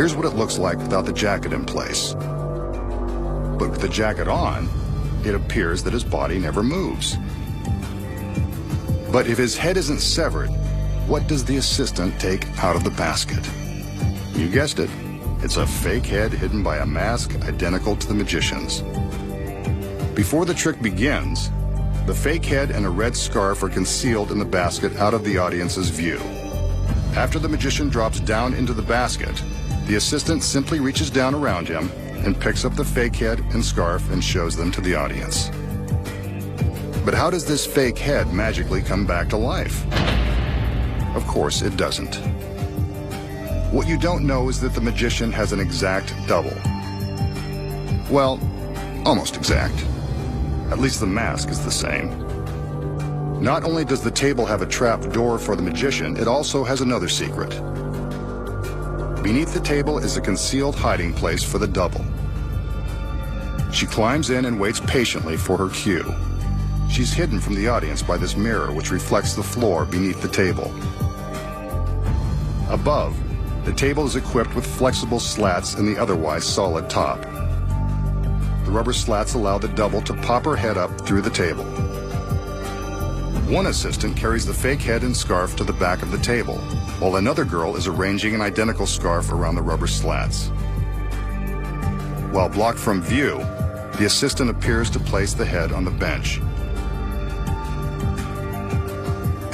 Here's what it looks like without the jacket in place. But with the jacket on, it appears that his body never moves. But if his head isn't severed, what does the assistant take out of the basket? You guessed it. It's a fake head hidden by a mask identical to the magician's. Before the trick begins, the fake head and a red scarf are concealed in the basket out of the audience's view. After the magician drops down into the basket, the assistant simply reaches down around him and picks up the fake head and scarf and shows them to the audience. But how does this fake head magically come back to life? Of course, it doesn't. What you don't know is that the magician has an exact double. Well, almost exact. At least the mask is the same. Not only does the table have a trap door for the magician, it also has another secret. Beneath the table is a concealed hiding place for the double. She climbs in and waits patiently for her cue. She's hidden from the audience by this mirror which reflects the floor beneath the table. Above, the table is equipped with flexible slats in the otherwise solid top. The rubber slats allow the double to pop her head up through the table. One assistant carries the fake head and scarf to the back of the table, while another girl is arranging an identical scarf around the rubber slats. While blocked from view, the assistant appears to place the head on the bench.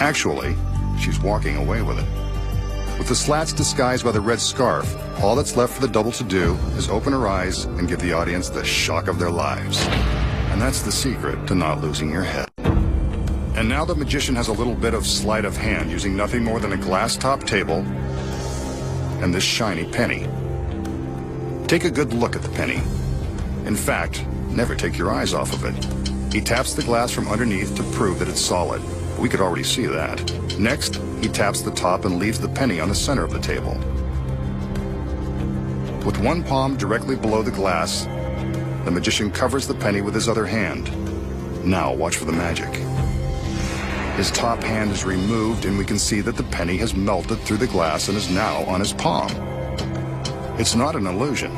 Actually, she's walking away with it. With the slats disguised by the red scarf, all that's left for the double to do is open her eyes and give the audience the shock of their lives. And that's the secret to not losing your head. And now the magician has a little bit of sleight of hand using nothing more than a glass-top table and this shiny penny. Take a good look at the penny. In fact, never take your eyes off of it. He taps the glass from underneath to prove that it's solid. We could already see that. Next, he taps the top and leaves the penny on the center of the table. With one palm directly below the glass, the magician covers the penny with his other hand. Now watch for the magic. His top hand is removed and we can see that the penny has melted through the glass and is now on his palm. It's not an illusion.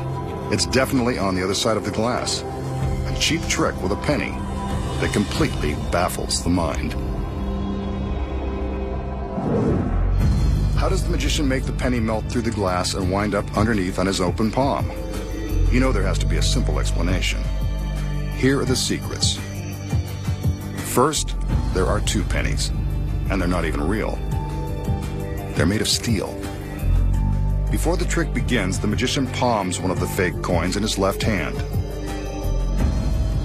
It's definitely on the other side of the glass. A cheap trick with a penny that completely baffles the mind. How does the magician make the penny melt through the glass and wind up underneath on his open palm? You know there has to be a simple explanation. Here are the secrets. First, there are two pennies, and they're not even real. They're made of steel. Before the trick begins, the magician palms one of the fake coins in his left hand.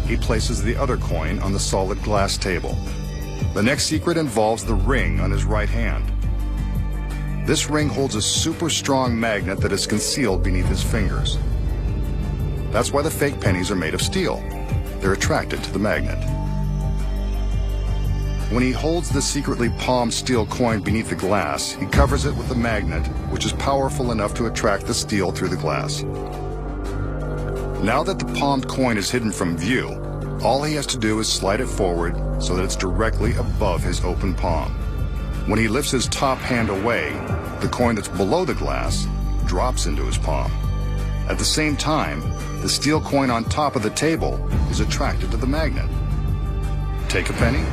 He places the other coin on the solid glass table. The next secret involves the ring on his right hand. This ring holds a super strong magnet that is concealed beneath his fingers. That's why the fake pennies are made of steel. They're attracted to the magnet. When he holds the secretly palmed steel coin beneath the glass, he covers it with the magnet, which is powerful enough to attract the steel through the glass. Now that the palmed coin is hidden from view, all he has to do is slide it forward so that it's directly above his open palm. When he lifts his top hand away, the coin that's below the glass drops into his palm. At the same time, the steel coin on top of the table is attracted to the magnet. Take a penny,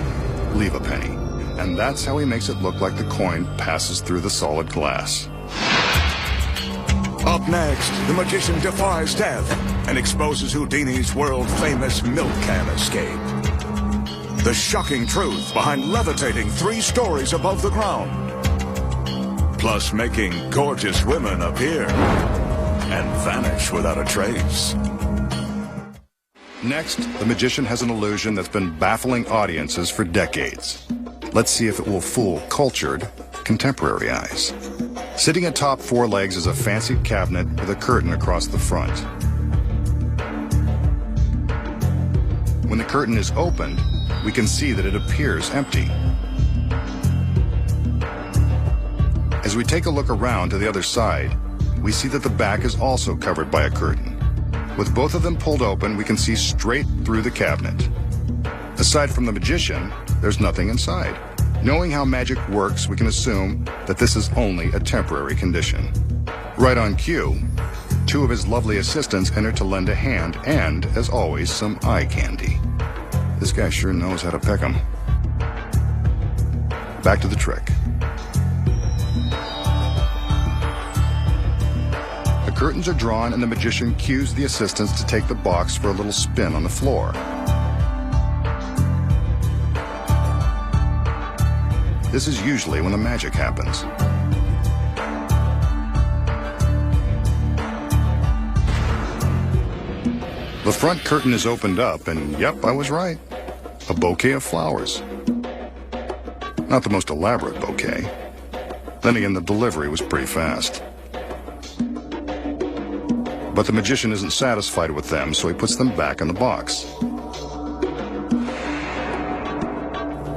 leave a penny, and that's how he makes it look like the coin passes through the solid glass. Up next, the magician defies death and exposes Houdini's world-famous milk can escape. The shocking truth behind levitating 3 stories above the ground. Plus making gorgeous women appear and vanish without a trace. Next, the magician has an illusion that's been baffling audiences for decades. Let's see if it will fool cultured, contemporary eyes. Sitting atop 4 legs is a fancy cabinet with a curtain across the front. When the curtain is opened, we can see that it appears empty. As we take a look around to the other side, we see that the back is also covered by a curtain. With both of them pulled open, we can see straight through the cabinet. Aside from the magician, there's nothing inside. Knowing how magic works, we can assume that this is only a temporary condition. Right on cue, Two of his lovely assistants enter to lend a hand and, as always, some eye candy. This guy sure knows how to pick 'em. Back to the trick. The curtains are drawn and the magician cues the assistants to take the box for a little spin on the floor. This is usually when the magic happens. The front curtain is opened up, and yep, I was right. A bouquet of flowers. Not the most elaborate bouquet. Then again, the delivery was pretty fast. But the magician isn't satisfied with them, so he puts them back in the box.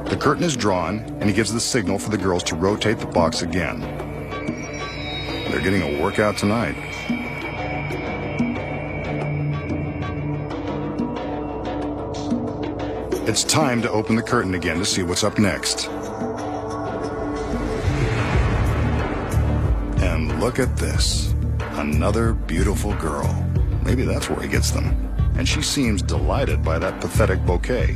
The curtain is drawn, and he gives the signal for the girls to rotate the box again. They're getting a workout tonight. It's time to open the curtain again to see what's up next. And look at this. Another beautiful girl. Maybe that's where he gets them. And she seems delighted by that pathetic bouquet.